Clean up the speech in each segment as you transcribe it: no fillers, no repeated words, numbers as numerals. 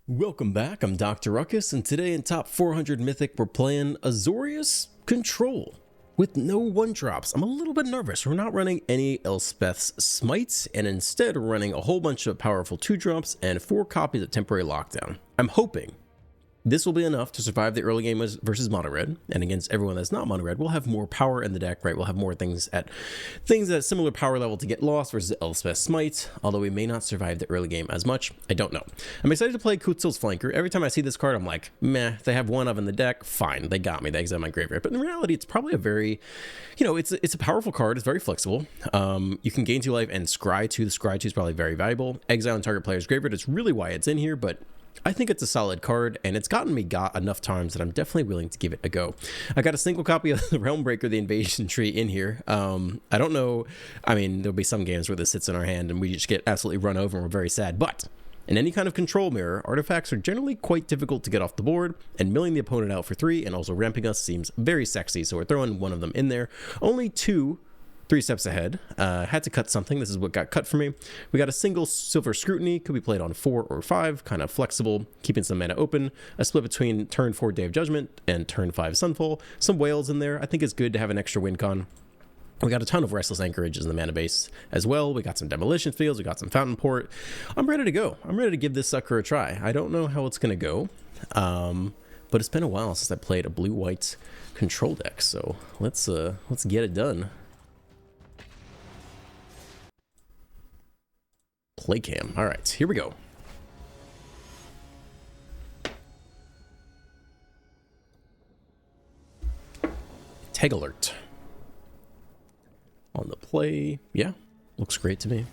Welcome back, I'm Dr. Ruckus, and today in top 400 Mythic we're playing Azorius Control with no 1-drops. I'm a little bit nervous. We're not running any Elspeth's Smites, and instead we're running a whole bunch of powerful 2-drops and 4 copies of Temporary Lockdown. I'm hoping this will be enough to survive the early game versus mono red, and against everyone that's not mono red, we'll have more power in the deck, right? We'll have more things at similar power level to get lost versus Elspeth Smite, although we may not survive the early game as much. I don't know. I'm excited to play Kutzel's Flanker. Every time I see this card, I'm like, meh, they have one of in the deck, fine, they got me, they exile my graveyard. But in reality, it's probably a very, it's a powerful card, it's very flexible. You can gain 2 life and scry 2. The scry 2 is probably very valuable. Exile and target player's graveyard is really why it's in here, but I think it's a solid card, and it's gotten me enough times that I'm definitely willing to give it a go. I got a single copy of the Realm Breaker, the Invasion Tree in here. I don't know, I mean, there'll be some games where this sits in our hand and we just get absolutely run over and we're very sad, but in any kind of control mirror, artifacts are generally quite difficult to get off the board, and milling the opponent out for 3 and also ramping us seems very sexy, so we're throwing one of them in there. Only 3 steps ahead. Had to cut something. This is what got cut for me. We got a single Silver Scrutiny. Could be played on 4 or 5. Kind of flexible, keeping some mana open. A split between turn 4 Day of Judgment and turn 5 Sunfall. Some whales in there. I think it's good to have an extra win con. We got a ton of Restless Anchorages in the mana base as well. We got some Demolition Fields. We got some Fountain Port. I'm ready to go. I'm ready to give this sucker a try. I don't know how it's going to go, but it's been a while since I played a blue-white control deck, so let's get it done. Play cam. All right, here we go. Tag alert. On the play. Yeah, looks great to me.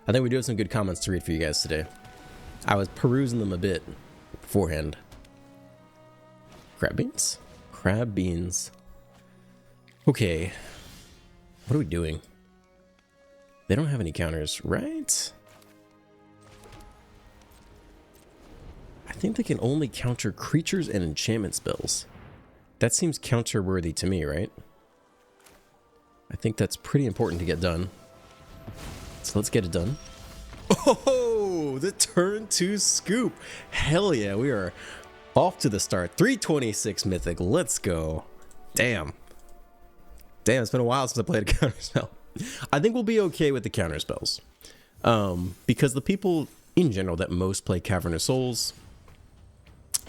I think we do have some good comments to read for you guys today. I was perusing them a bit beforehand. Crab beans? Crab beans. Okay, what are we doing? They don't have any counters, right? I think they can only counter creatures and enchantment spells. That seems counter-worthy to me, right? I think that's pretty important to get done. So let's get it done. Oh, the turn 2 scoop. Hell yeah, we are off to the start. 326 Mythic, let's go. Damn, it's been a while since I played a counterspell. I think we'll be okay with the counterspells. Because the people in general that most play Cavernous Souls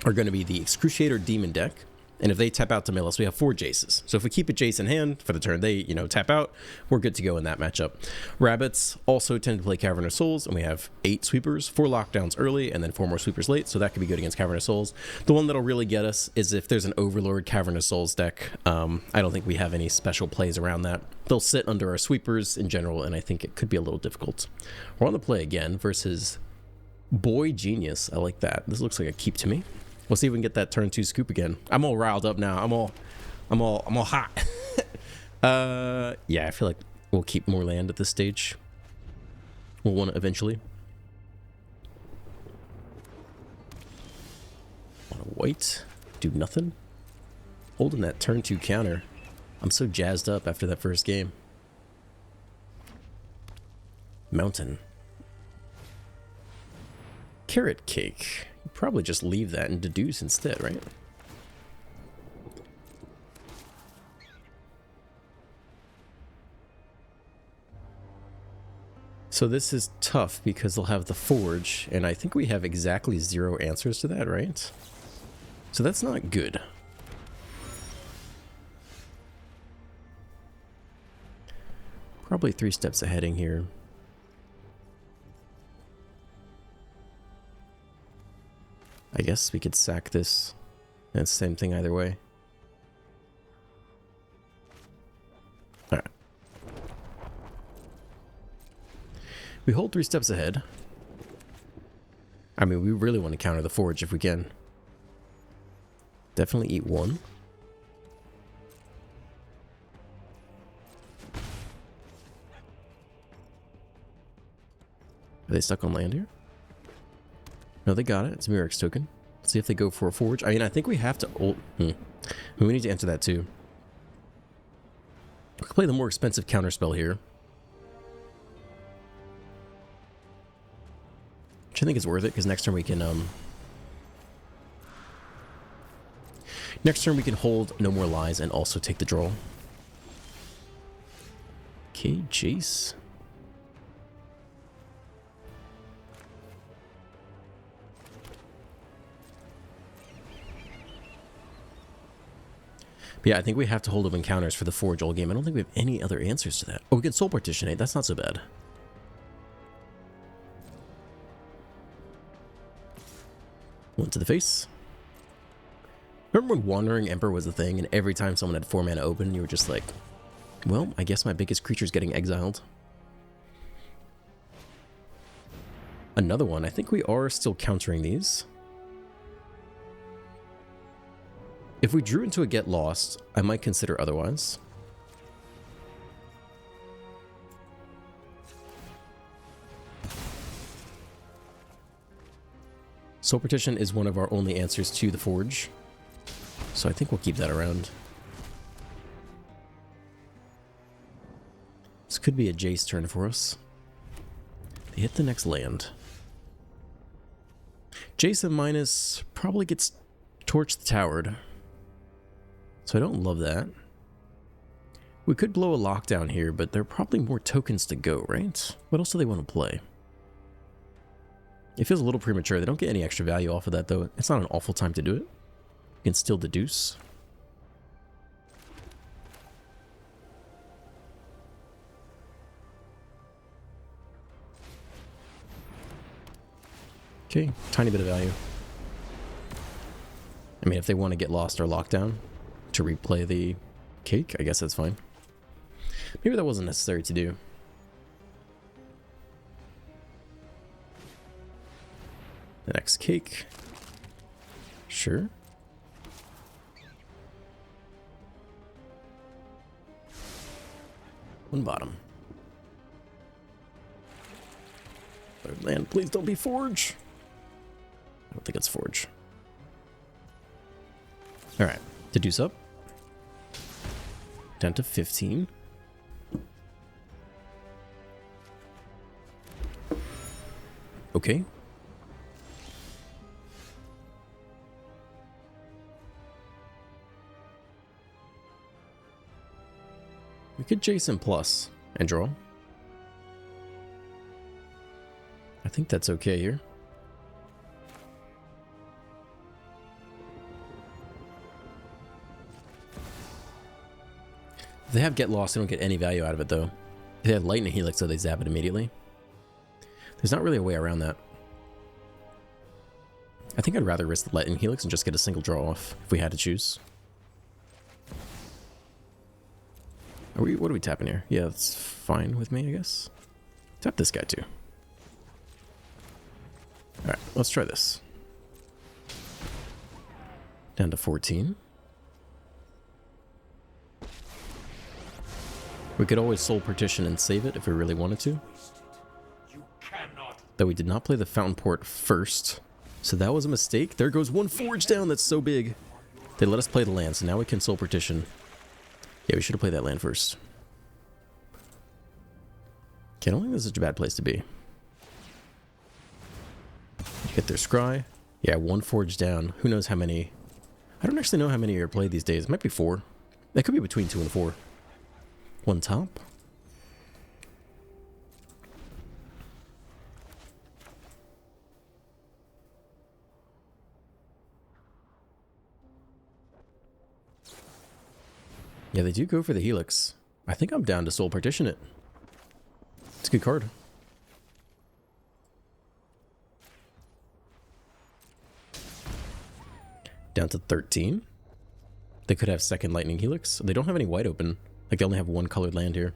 are going to be the Excruciator Demon deck. And if they tap out to mill us, we have 4 Jaces. So if we keep a Jace in hand for the turn they, tap out, we're good to go in that matchup. Rabbits also tend to play Cavernous Souls, and we have 8 sweepers, 4 lockdowns early, and then 4 more sweepers late, so that could be good against Cavernous Souls. The one that'll really get us is if there's an Overlord Cavernous Souls deck. I don't think we have any special plays around that. They'll sit under our sweepers in general, and I think it could be a little difficult. We're on the play again versus Boy Genius. I like that. This looks like a keep to me. We'll see if we can get that turn 2 scoop again. I'm all riled up now. I'm all hot. Yeah, I feel like we'll keep more land at this stage. We'll want it eventually. On a white, do nothing. Holding that turn 2 counter. I'm so jazzed up after that first game. Mountain. Carrot Cake. Probably just leave that and deduce instead, right? So this is tough because they'll have the Forge, and I think we have exactly 0 answers to that, right? So that's not good. Probably 3 steps ahead in here. I guess we could sack this, and it's the same thing either way. Alright. We hold 3 steps ahead. I mean, we really want to counter the Forge if we can. Definitely eat 1. Are they stuck on land here? No, they got it. It's a Murex token. Let's see if they go for a Forge. I mean, I think we have to... We need to answer that too. We can play the more expensive counterspell here. which I think is worth it, because next turn we can hold No More Lies and also take the draw. Okay, Jace. But yeah, I think we have to hold up encounters for the Forge all game. I don't think we have any other answers to that. Oh, we can Soul Partitionate. That's not so bad. One to the face. Remember when Wandering Emperor was the thing, and every time someone had 4 mana open, you were just like, well, I guess my biggest creature's getting exiled. Another one. I think we are still countering these. If we drew into a Get Lost, I might consider otherwise. Soul Partition is one of our only answers to the Forge, so I think we'll keep that around. This could be a Jace turn for us. They hit the next land. Jace and minus probably gets torched towered, so I don't love that. We could blow a lockdown here, but there are probably more tokens to go, right? What else do they want to play? It feels a little premature. They don't get any extra value off of that, though. It's not an awful time to do it. You can still deduce. Okay, tiny bit of value. I mean, if they want to get lost or lockdown to replay the cake, I guess that's fine. Maybe that wasn't necessary to do. The next cake. Sure. One bottom. Third land. Please don't be Forge. I don't think it's Forge. Alright. Deduce up. Down to 15. Okay. We could Jason plus and draw. I think that's okay here. If they have Get Lost, they don't get any value out of it, though. If they have Lightning Helix, so they zap it immediately. There's not really a way around that. I think I'd rather risk the Lightning Helix and just get a single draw off if we had to choose. What are we tapping here? Yeah, that's fine with me, I guess. Tap this guy too. Alright, let's try this. Down to 14. We could always Soul Partition and save it if we really wanted to. Though we did not play the Fountain Port first. So that was a mistake. There goes one Forge down, that's so big. They let us play the land, so now we can Soul Partition. Yeah, we should have played that land first. Okay, I don't think this is such a bad place to be. Get their Scry. Yeah, one Forge down. Who knows how many... I don't actually know how many are played these days. It might be 4. That could be between 2 and 4. One top. Yeah, they do go for the Helix. I think I'm down to Soul Partition it. It's a good card. Down to 13. They could have second Lightning Helix. They don't have any white open. Like, they only have one colored land here.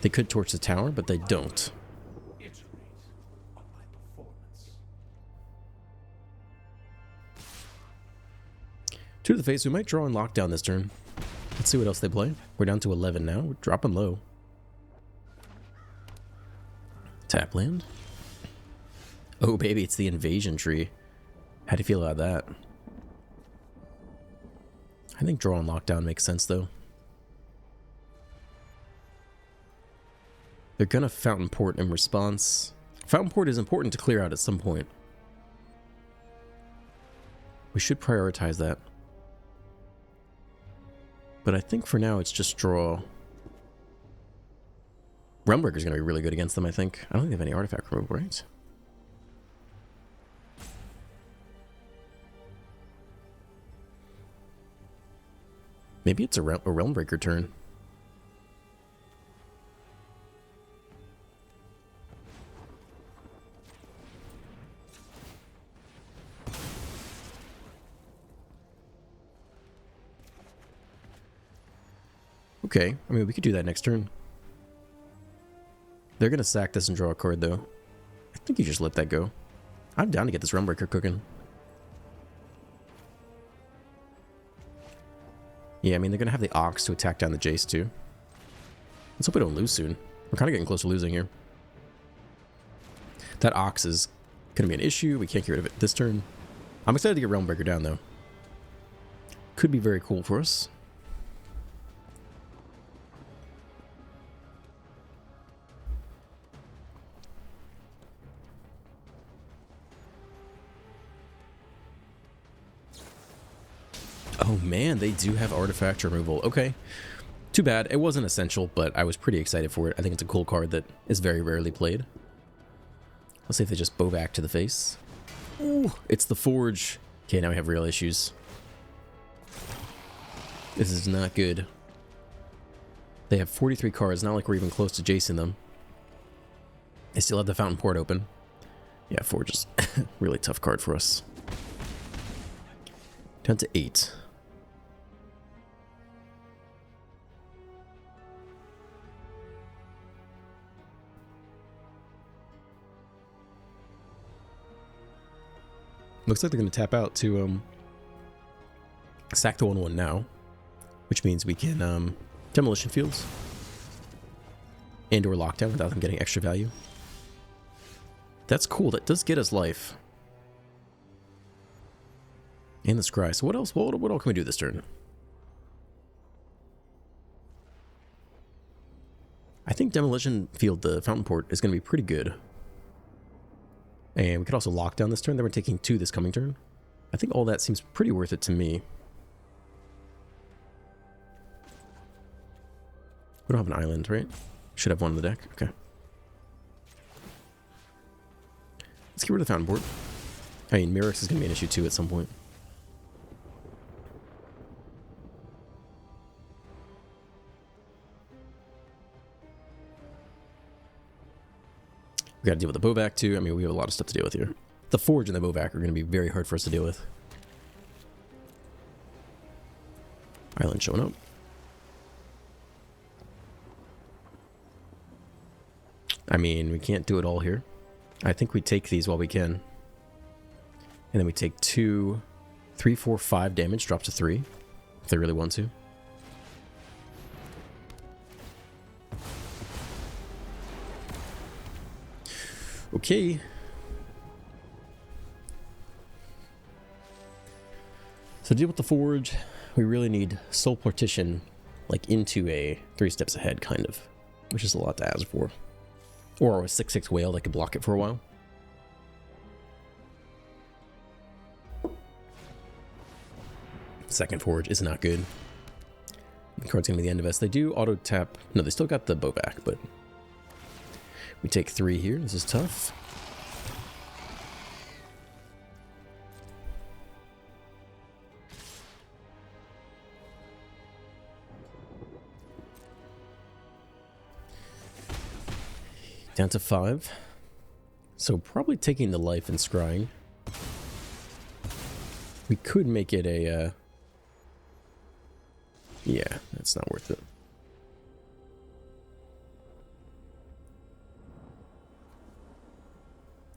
They could torch the tower, but they don't. Two to the face. We might draw and lock down this turn. Let's see what else they play. We're down to 11 now. We're dropping low. Tap land. Oh, baby, it's the invasion tree. How do you feel about that? I think draw and lockdown makes sense, though. They're gonna Fountain Port in response. Fountain Port is important to clear out at some point. We should prioritize that. But I think for now it's just draw. Realmbreaker's going to be really good against them, I think. I don't think they have any artifact removal, right? Maybe it's a Realmbreaker turn. Okay, I mean, we could do that next turn. They're going to sack this and draw a card, though. I think you just let that go. I'm down to get this Realmbreaker cooking. Yeah, I mean, they're going to have the Ox to attack down the Jace, too. Let's hope we don't lose soon. We're kind of getting close to losing here. That Ox is going to be an issue. We can't get rid of it this turn. I'm excited to get Realmbreaker down, though. Could be very cool for us. Oh man, they do have artifact removal. Okay. Too bad. It wasn't essential, but I was pretty excited for it. I think it's a cool card that is very rarely played. Let's see if they just bow back to the face. Ooh, it's the Forge. Okay, now we have real issues. This is not good. They have 43 cards, not like we're even close to Jason them. They still have the Fountain Port open. Yeah, Forge is a really tough card for us. Down to 8. Looks like they're going to tap out to sack the 1/1 now, which means we can demolition fields and or lockdown without them getting extra value. That's cool. That does get us life. And the Scry. So what else? What all can we do this turn? I think demolition field, the Fountain Port, is going to be pretty good. And we could also lock down this turn. Then we're taking 2 this coming turn. I think all that seems pretty worth it to me. We don't have an island, right? Should have one in the deck. Okay. Let's get rid of the Fountain Port. I mean, Mirrex is going to be an issue too at some point. We got to deal with the Bowback too. I mean, we have a lot of stuff to deal with here. The Forge and the Bowback are going to be very hard for us to deal with. Island showing up. I mean, we can't do it all here. I think we take these while we can. And then we take 2, 3, 4, 5 damage, drop to 3, if they really want to. Okay. So to deal with the Forge, we really need Soul Partition, like into a 3 steps ahead, kind of. Which is a lot to ask for. Or a 6/6 whale that could block it for a while. Second Forge is not good. The card's gonna be the end of us. They do auto tap. No, they still got the Bowback, but we take 3 here. This is tough. Down to 5. So probably taking the life and scrying. We could make it a... yeah, that's not worth it.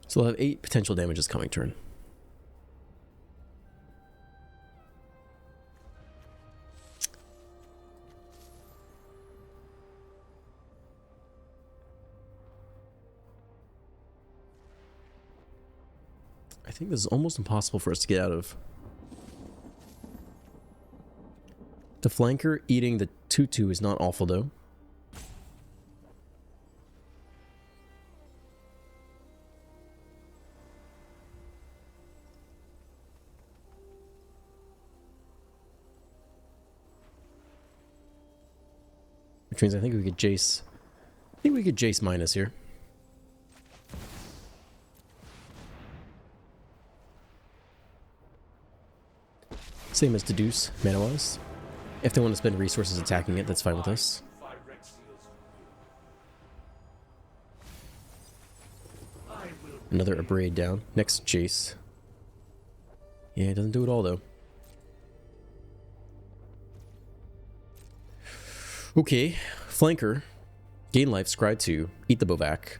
So we'll have 8 potential damages coming turn. I think this is almost impossible for us to get out of. The flanker eating the 2/2 is not awful, though. which means I think we could Jace. I think we could Jace minus here. Same as Deduce, mana-wise. If they want to spend resources attacking it, that's fine with us. Another Abrade down. Next, Jace. Yeah, it doesn't do it all, though. Okay, Flanker. Gain life, scry 2. Eat the Bovac.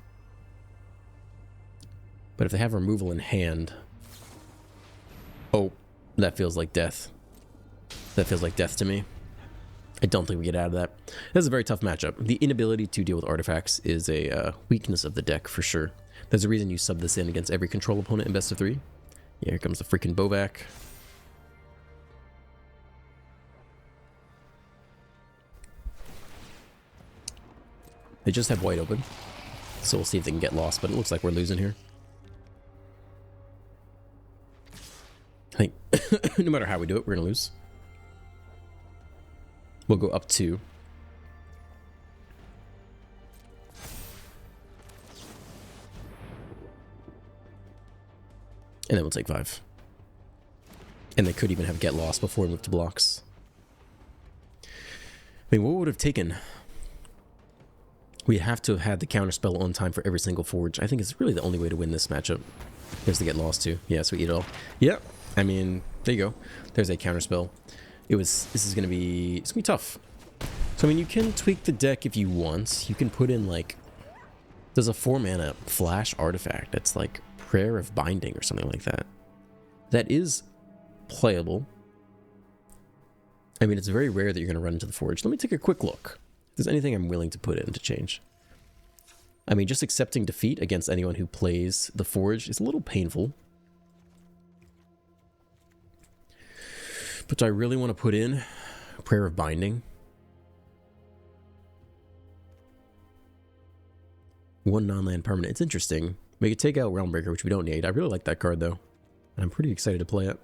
But if they have removal in hand... Oh, that feels like death. That feels like death to me. I don't think we get out of that. This is a very tough matchup. The inability to deal with artifacts is a weakness of the deck for sure. There's a reason you sub this in against every control opponent in best of 3. Yeah, here comes the freaking Bovac. They just have white open. So we'll see if they can get lost, but it looks like we're losing here. I think no matter how we do it, we're going to lose. We'll go up 2. And then we'll take 5. And they could even have get lost before we move to blocks. I mean, what would have taken? We have to have had the counterspell on time for every single forge. I think it's really the only way to win this matchup. Is to get lost too. Yeah, so we eat it all. Yep. I mean, there you go. There's a counterspell. This is gonna be tough. So I mean, you can tweak the deck if you want. You can put in like, there's a 4-mana flash artifact that's like Prayer of Binding or something like that. That is playable. I mean, it's very rare that you're gonna run into the forge. Let me take a quick look. If there's anything I'm willing to put in to change. I mean, just accepting defeat against anyone who plays the forge is a little painful. But do I really want to put in Prayer of Binding? 1 non-land permanent. It's interesting. We could take out Realmbreaker, which we don't need. I really like that card, though. And I'm pretty excited to play it.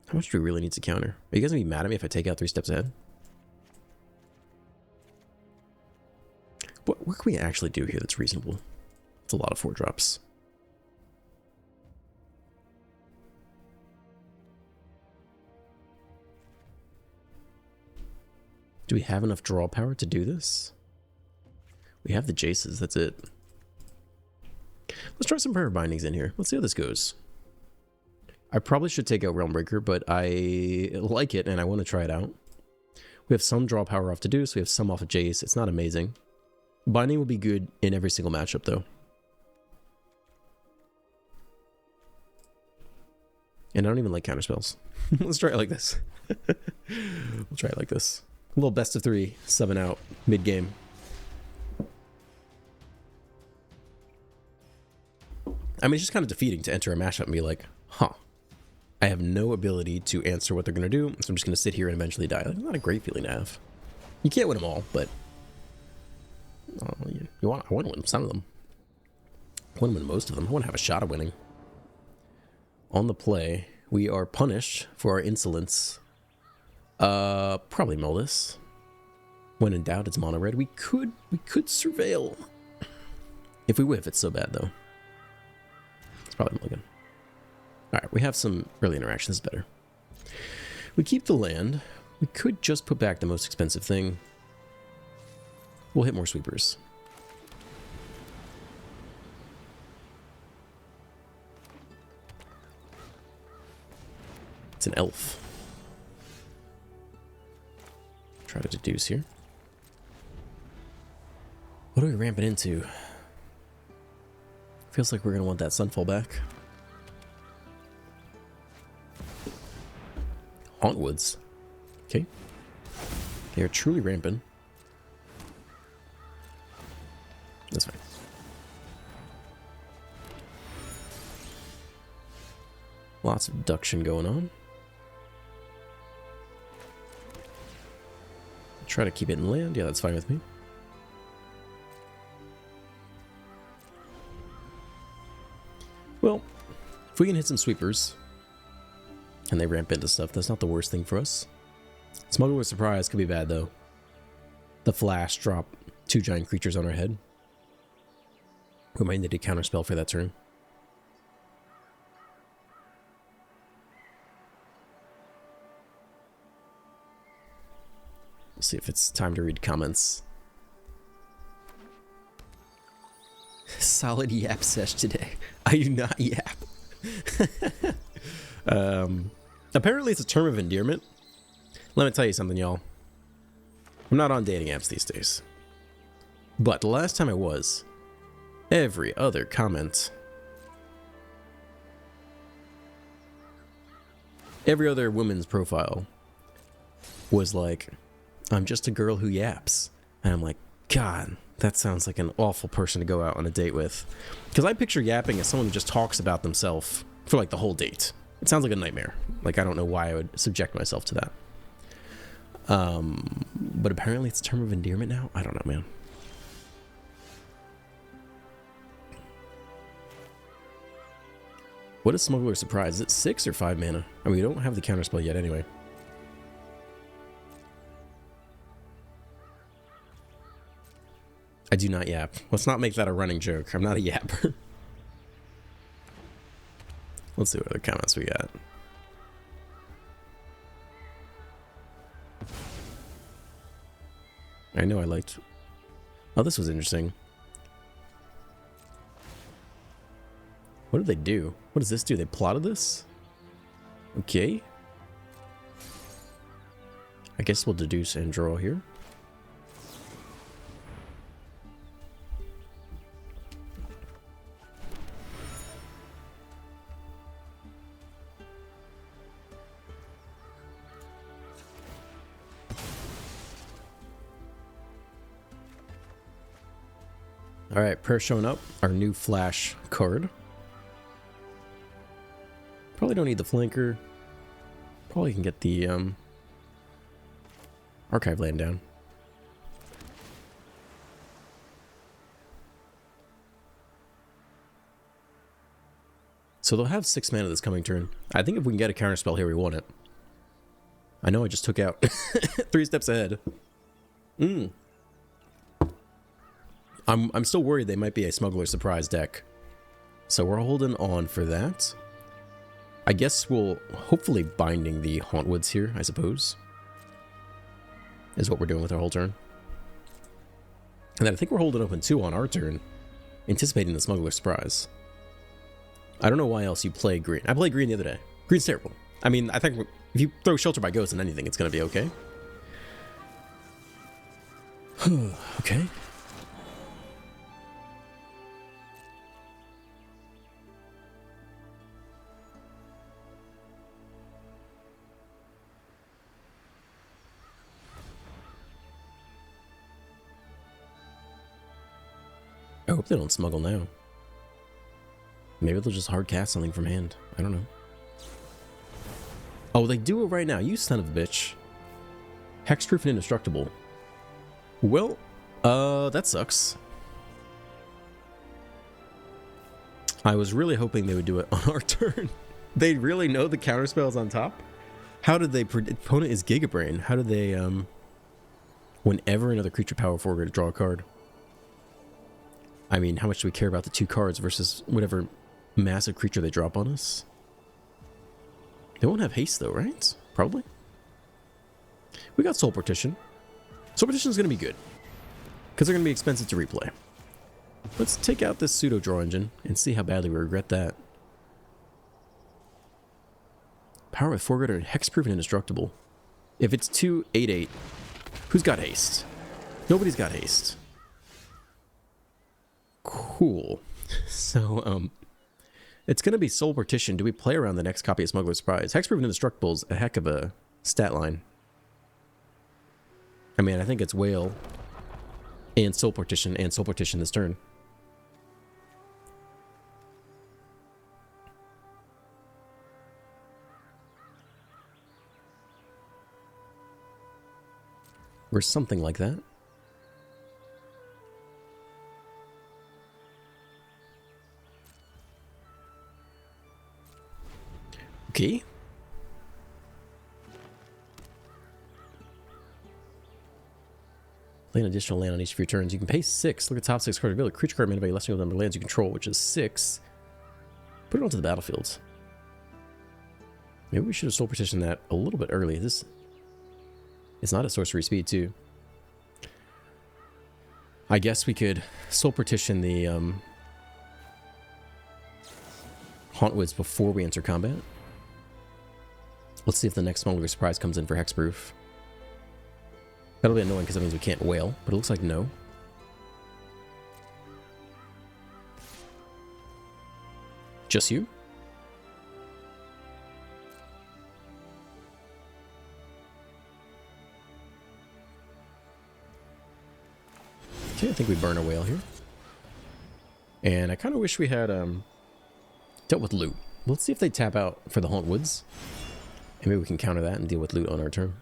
How much do we really need to counter? Are you guys going to be mad at me if I take out 3 steps ahead? What can we actually do here that's reasonable? It's a lot of 4 drops. Do we have enough draw power to do this? We have the Jaces, that's it. Let's try some Prayer Bindings in here. Let's see how this goes. I probably should take out Realmbreaker, but I like it and I want to try it out. We have some draw power off to do, so we have some off of Jace. It's not amazing. Binding will be good in every single matchup, though. And I don't even like counterspells. Let's try it like this. We'll try it like this. A little best of 3, 7 out, mid-game. I mean, it's just kind of defeating to enter a matchup and be like, huh, I have no ability to answer what they're going to do, so I'm just going to sit here and eventually die. Like, not a great feeling to have. You can't win them all, but I want to win some of them. I want to win most of them. I want to have a shot of winning. On the play, we are punished for our insolence. Probably mill this. When in doubt, it's mono red. We could surveil. If we whiff, it's so bad though. It's probably mulligan. Alright, we have some early interactions better. We keep the land. We could just put back the most expensive thing. We'll hit more sweepers. It's an elf. Try to deduce here. What are we ramping into? Feels like we're going to want that Sunfall back. Hauntwoods. Okay. They are truly ramping. That's fine. Lots of deduction going on. Try to keep it in land. Yeah, that's fine with me. Well, if we can hit some sweepers and they ramp into stuff, that's not the worst thing for us. Smuggler's Surprise could be bad, though. The flash drop 2 giant creatures on our head. We might need a counterspell for that turn. We'll see if it's time to read comments. Solid yap sesh today. I do not yap. Apparently it's a term of endearment. Let me tell you something, y'all. I'm not on dating apps these days. But the last time I was, every other comment, every other woman's profile was like, I'm just a girl who yaps. And I'm like, God, that sounds like an awful person to go out on a date with. Because I picture yapping as someone who just talks about themselves for like the whole date. It sounds like a nightmare. Like, I don't know why I would subject myself to that. But apparently it's a term of endearment now? I don't know, man. What is Smuggler's Surprise? Is it 6 or 5 mana? I mean, we don't have the counterspell yet anyway. I do not yap. Let's not make that a running joke. I'm not a yapper. Let's see what other comments we got. I know I liked... Oh, this was interesting. What did they do? What does this do? They plotted this? Okay. I guess we'll deduce and draw here. Alright, prayer showing up. Our new flash card. Probably don't need the flanker. Probably can get the archive land down. So they'll have 6 mana this coming turn. I think if we can get a counterspell here, we want it. I know I just took out 3 steps ahead. I'm still worried they might be a Smuggler's Surprise deck. So we're holding on for that. I guess we'll hopefully binding the Hauntwoods here, I suppose. Is what we're doing with our whole turn. And then I think we're holding open 2 on our turn, anticipating the Smuggler's Surprise. I don't know why else you play green. I played green the other day. Green's terrible. I mean, I think if you throw Shelter by Ghost in anything, it's going to be okay. Okay. I hope they don't smuggle now. Maybe they'll just hard cast something from hand. I don't know. Oh, they do it right now. You son of a bitch. Hexproof and indestructible. Well, that sucks. I was really hoping they would do it on our turn. They really know the counterspell's on top? How did they predict? Opponent is Gigabrain. How did they, whenever another creature power forward to draw a card? I mean, how much do we care about the 2 cards versus whatever massive creature they drop on us? They won't have haste though, right? Probably. We got Soul Partition. Soul Partition is going to be good, because they're going to be expensive to replay. Let's take out this pseudo draw engine and see how badly we regret that. Power with Forerunner and Hexproof and indestructible. If it's 2/8/8, who's got haste? Nobody's got haste. Cool. So, it's going to be Soul Partition. Do we play around the next copy of Smuggler's Surprise? Hexproof and indestructible is a heck of a stat line. I mean, I think it's Whale and Soul Partition this turn. Or something like that. Okay. Play an additional land on each of your turns. You can pay 6. Look at top 6 cards. Reveal a creature card mana value less than the number of lands you control, which is 6. Put it onto the battlefield. Maybe we should have soul partitioned that a little bit early. This is not at sorcery speed too. I guess we could soul partition the Hauntwoods before we enter combat. Let's see if the next Smuggler's Surprise comes in for Hexproof. That'll be annoying because that means we can't whale, but it looks like no. Just you? Okay, I think we burn a whale here. And I kind of wish we had dealt with loot. Let's see if they tap out for the Hauntwoods. And maybe we can counter that and deal with loot on our turn.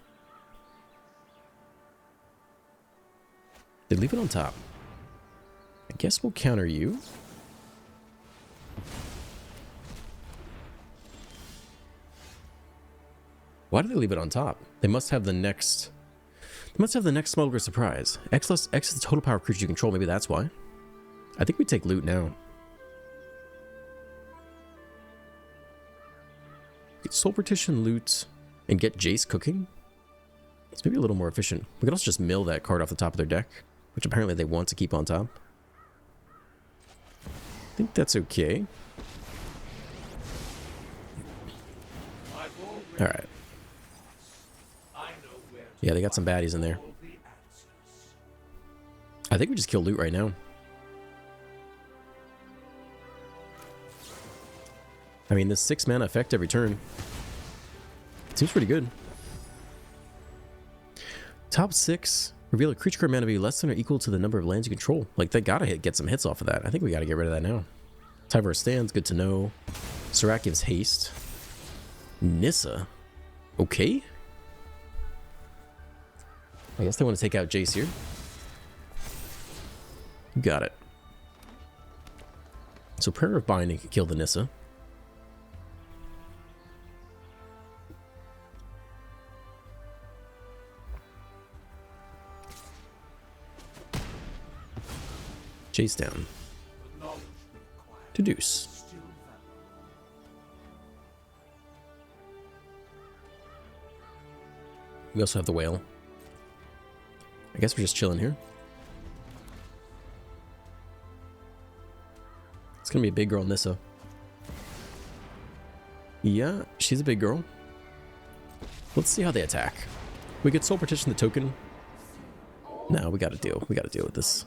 They leave it on top. I guess we'll counter you. Why do they leave it on top? They must have the next... They must have the next Smuggler's Surprise. X is the total power creature you control. Maybe that's why. I think we take loot now. Get soul partition, loot, and get Jace cooking. It's maybe a little more efficient. We could also just mill that card off the top of their deck, which apparently they want to keep on top. I think that's okay. Alright. Yeah, they got some baddies in there. I think we just kill loot right now. I mean, this 6 mana effect every turn. Seems pretty good. Top 6. Reveal a creature card mana value less than or equal to the number of lands you control. Like, they gotta get some hits off of that. I think we gotta get rid of that now. Tyvar stands, good to know. Serac gives haste. Nissa. Okay. I guess they want to take out Jace here. Got it. So Prayer of Binding can kill the Nissa. Jace down. Deduce. We also have the whale. I guess we're just chilling here. It's gonna be a big girl, Nissa. Yeah, she's a big girl. Let's see how they attack. We could soul partition the token. No, we gotta deal with this.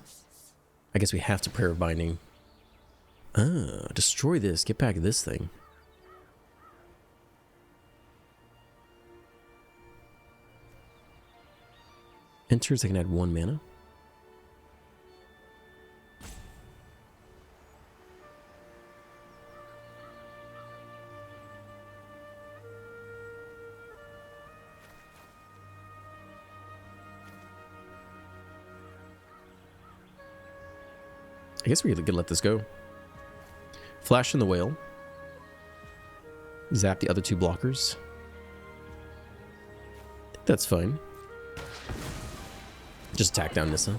I guess we have to Prayer of Binding. Ah, destroy this. Get back this thing. Enters, I can add 1 mana. I guess we could let this go. Flash in the whale. Zap the other 2 blockers. I think that's fine. Just attack down Nissa.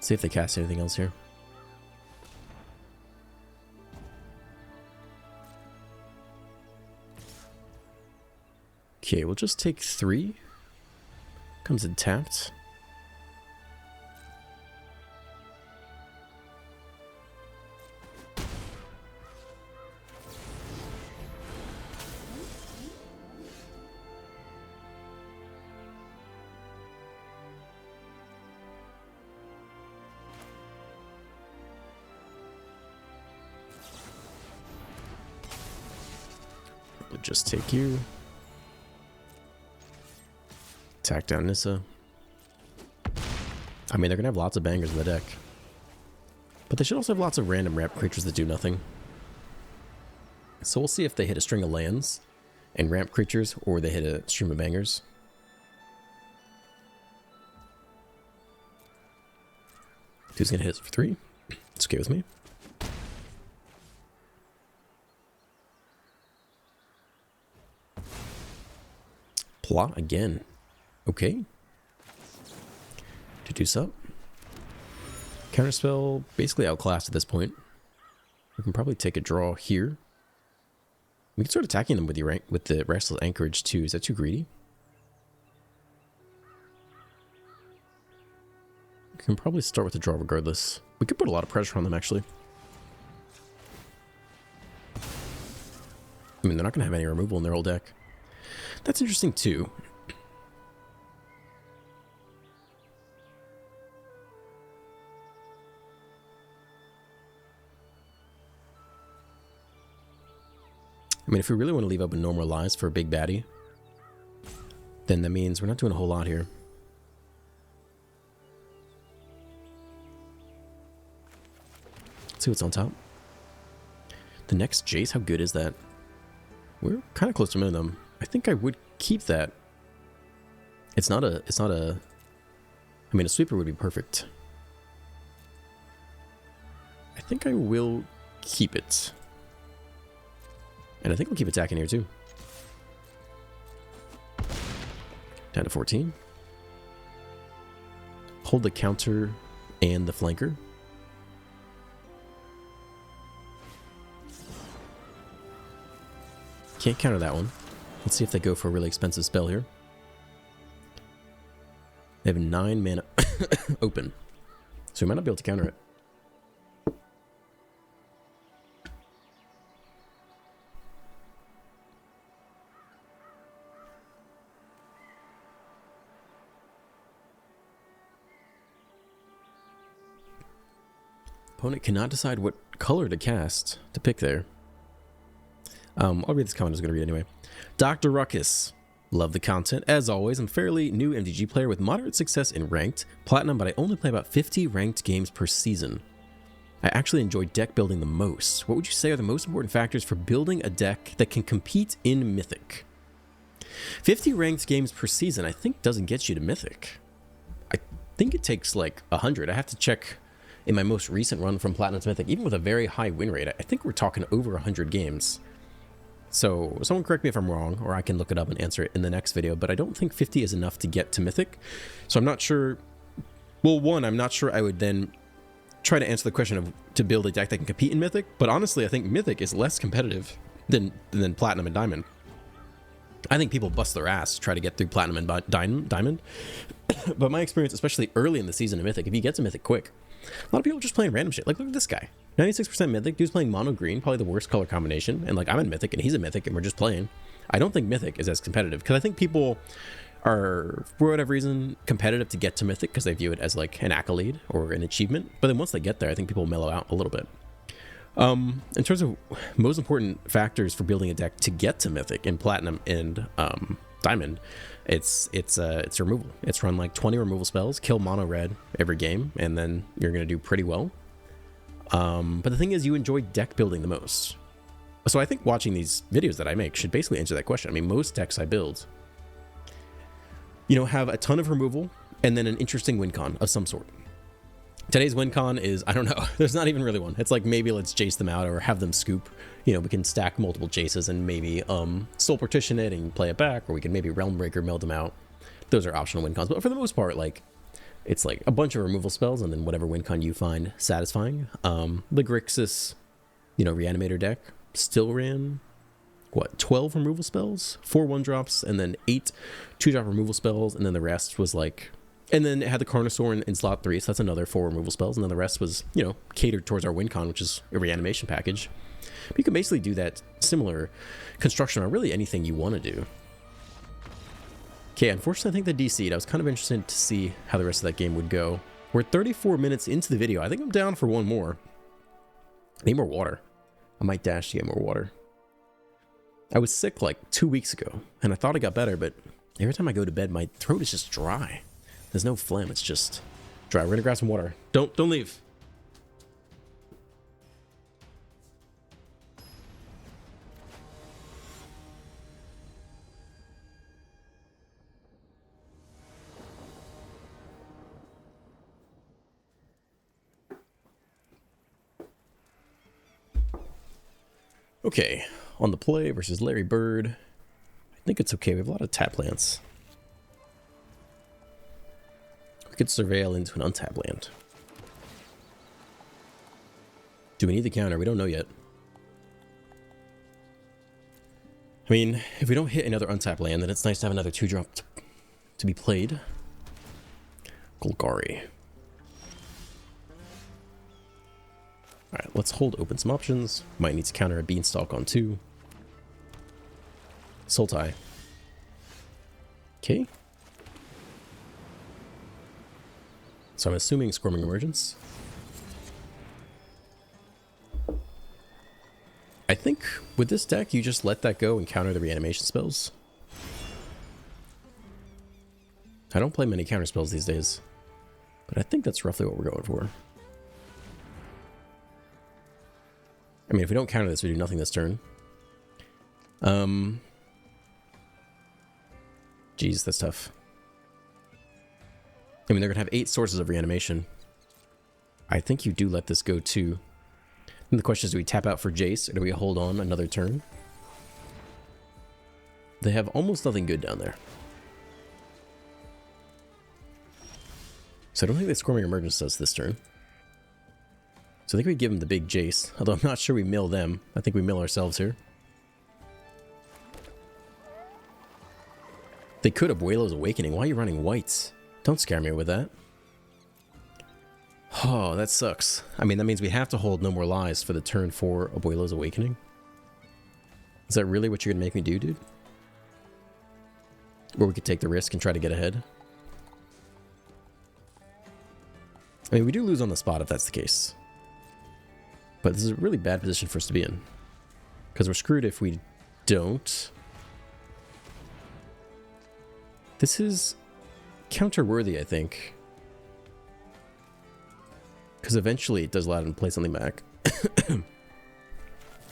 See if they cast anything else here. Okay, we'll just take 3. Comes in tapped. We'll just take you. Attack down Nissa. I mean, they're gonna have lots of bangers in the deck. But they should also have lots of random ramp creatures that do nothing. So we'll see if they hit a string of lands and ramp creatures, or they hit a stream of bangers. Who's gonna hit us for 3? It's okay with me. Plot again. Okay. Deuce up. Counterspell, basically outclassed at this point. We can probably take a draw here. We can start attacking them with the Restless Anchorage too. Is that too greedy? We can probably start with a draw regardless. We could put a lot of pressure on them actually. I mean, they're not going to have any removal in their whole deck. That's interesting too. I mean, if we really want to leave open No More Lies for a big baddie, then that means we're not doing a whole lot here. Let's see what's on top. The next Jace, how good is that? We're kind of close to minimum. I think I would keep that. It's not a, I mean, a sweeper would be perfect. I think I will keep it. And I think we'll keep attacking here too. Down to 14. Hold the counter and the flanker. Can't counter that one. Let's see if they go for a really expensive spell here. They have 9 mana open. So we might not be able to counter it. Opponent cannot decide what color to cast, to pick there. I'll read this comment I was going to read anyway. Dr. Ruckus. Love the content. As always, I'm fairly new MTG player with moderate success in ranked, platinum, but I only play about 50 ranked games per season. I actually enjoy deck building the most. What would you say are the most important factors for building a deck that can compete in Mythic? 50 ranked games per season, I think, doesn't get you to Mythic. I think it takes like 100. I have to check in my most recent run from Platinum to Mythic, even with a very high win rate. I think we're talking over 100 games. So someone correct me if I'm wrong, or I can look it up and answer it in the next video, but I don't think 50 is enough to get to Mythic. So I'm not sure. Well, one, I'm not sure I would then try to answer the question of to build a deck that can compete in Mythic, but honestly, I think Mythic is less competitive than Platinum and Diamond. I think people bust their ass to try to get through Platinum and Diamond. But my experience, especially early in the season of Mythic, if you get to Mythic quick, a lot of people are just playing random shit. Like, look at this guy. 96% Mythic. Dude's playing mono green, probably the worst color combination. And like, I'm in Mythic and he's a Mythic and we're just playing. I don't think Mythic is as competitive because I think people are, for whatever reason, competitive to get to Mythic because they view it as like an accolade or an achievement. But then once they get there, I think people mellow out a little bit. In terms of most important factors for building a deck to get to Mythic in Platinum and Diamond, it's removal. It's run like 20 removal spells, kill mono red every game, and then you're gonna do pretty well. But the thing is, you enjoy deck building the most. So I think watching these videos that I make should basically answer that question. I mean, most decks I build, you know, have a ton of removal and then an interesting win con of some sort. Today's win con is, I don't know, there's not even really one. It's like, maybe let's Jace them out or have them scoop. You know, we can stack multiple Jaces and maybe Soul Partition it and play it back, or we can maybe Realm Breaker, meld them out. Those are optional win cons, but for the most part, like, it's like a bunch of removal spells and then whatever win con you find satisfying. The Grixis, you know, Reanimator deck still ran, what, 12 removal spells? 4 1-drops and then 8 2-drop removal spells, and then the rest was like... And then it had the Carnosaur in slot 3, so that's another 4 removal spells, and then the rest was, you know, catered towards our win con, which is a reanimation package. But you can basically do that similar construction on really anything you want to do. Okay, unfortunately, I think they DC'd. I was kind of interested to see how the rest of that game would go. We're 34 minutes into the video. I think I'm down for one more. I need more water. I might dash to get more water. I was sick like 2 weeks ago, and I thought I got better, but every time I go to bed, my throat is just dry. There's no phlegm, it's just dry. We're gonna grab some water. Don't leave. Okay, on the play versus Larry Bird. I think it's okay. We have a lot of tap plants. We could surveil into an untapped land. Do we need the counter? We don't know yet. I mean, if we don't hit another untapped land, then it's nice to have another 2-drop to be played. Golgari. Alright, let's hold open some options. Might need to counter a Beanstalk on 2. Sultai. Okay. So I'm assuming Squirming Emergence. I think with this deck, you just let that go and counter the reanimation spells. I don't play many counter spells these days, but I think that's roughly what we're going for. I mean, if we don't counter this, we do nothing this turn. Geez, that's tough. I mean, they're going to have 8 sources of reanimation. I think you do let this go too. And the question is, do we tap out for Jace, or do we hold on another turn? They have almost nothing good down there. So I don't think the Squirming Emergence does this turn. So I think we give them the big Jace, although I'm not sure we mill them. I think we mill ourselves here. They could Abuelo's Awakening. Why are you running whites? Don't scare me with that. Oh, that sucks. I mean, that means we have to hold No More Lies for the turn 4 Abuelo's Awakening. Is that really what you're going to make me do, dude? Or we could take the risk and try to get ahead. I mean, we do lose on the spot if that's the case. But this is a really bad position for us to be in. Because we're screwed if we don't. This is counter-worthy, I think. Because eventually it does allow them to play something back. I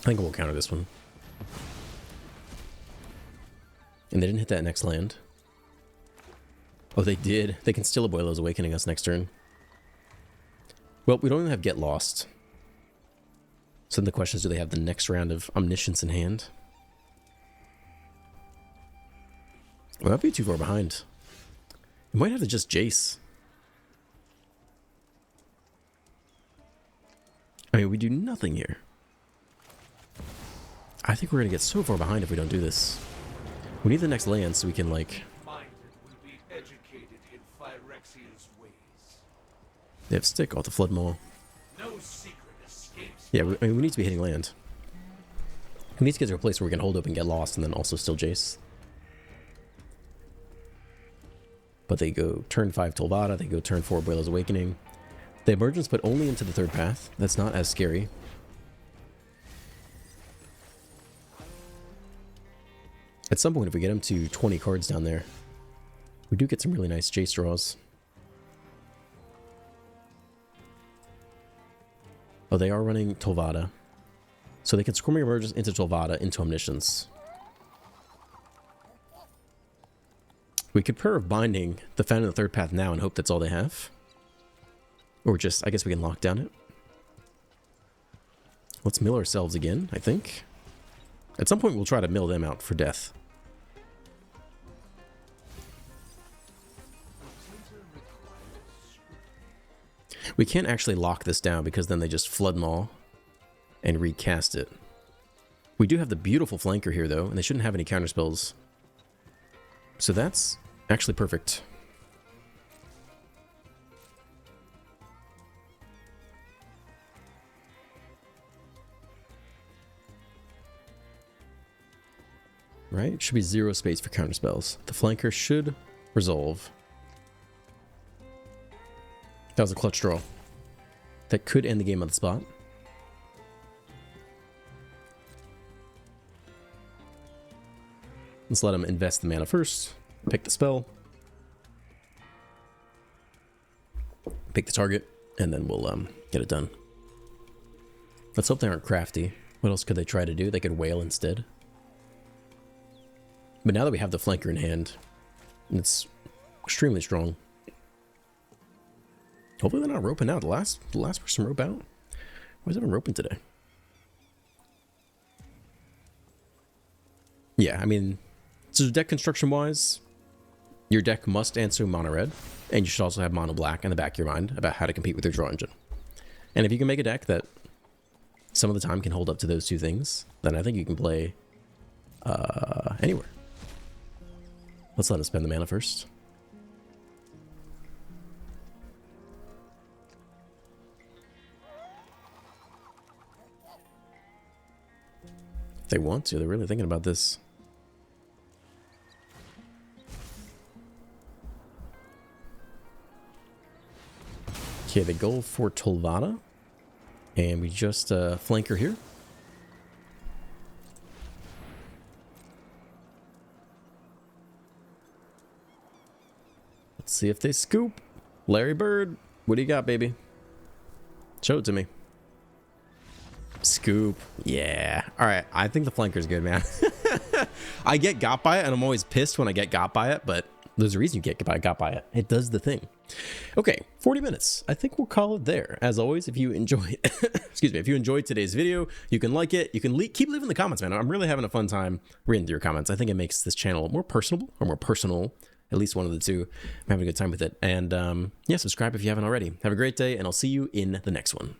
think we'll counter this one. And they didn't hit that next land. Oh, they did. They can still Abuelo's Awakening us next turn. Well, we don't even have Get Lost. So then the question is, do they have the next round of Omniscience in hand? We might be too far behind. We might have to just Jace. I mean, we do nothing here. I think we're going to get so far behind if we don't do this. We need the next land so we can, like... They have Stick off the Flood Maul. No secret escapes. Yeah, I mean, we need to be hitting land. We need to get to a place where we can hold up and get lost and then also still Jace. But they go turn 5 Tolvada, they go turn 4 Abuelo's Awakening. The Emergence, but only into the 3rd path. That's not as scary. At some point, if we get them to 20 cards down there, we do get some really nice Jace draws. Oh, they are running Tolvada. So they can Squirming Emergence into Tolvada, into Omniscience. We could Prayer of Binding the Fountain of the 3rd path now and hope that's all they have. Or just, I guess we can lock down it. Let's mill ourselves again, I think. At some point we'll try to mill them out for death. We can't actually lock this down because then they just Flood Maul and recast it. We do have the beautiful flanker here though, and they shouldn't have any counterspells. So that's actually perfect. Right? Should be 0 space for counterspells. The flanker should resolve. That was a clutch draw. That could end the game on the spot. Let's let him invest the mana first. Pick the spell. Pick the target. And then we'll get it done. Let's hope they aren't crafty. What else could they try to do? They could wail instead. But now that we have the flanker in hand, it's extremely strong. Hopefully they're not roping out. The last person rope out? Why is everyone roping today? Yeah, I mean, so deck construction wise, Your deck must answer mono red, and you should also have mono black in the back of your mind about how to compete with your draw engine. And if you can make a deck that some of the time can hold up to those two things, then I think you can play anywhere. Let's let him spend the mana first. If they want to, they're really thinking about this. Okay, they go for Tolvana, and we just flank her here. Let's see if they scoop. Larry Bird, what do you got, baby? Show it to me. Scoop. Yeah. All right, I think the flanker's good, man. I get got by it, and I'm always pissed when I get got by it, but there's a reason you get got by it. It does the thing. Okay, 40 minutes. I think we'll call it there. As always, if you enjoyed, excuse me, if you enjoyed today's video, you can like it. You can keep leaving the comments, man. I'm really having a fun time reading through your comments. I think it makes this channel more personable or more personal. At least one of the two. I'm having a good time with it. And yeah, subscribe if you haven't already. Have a great day, and I'll see you in the next one.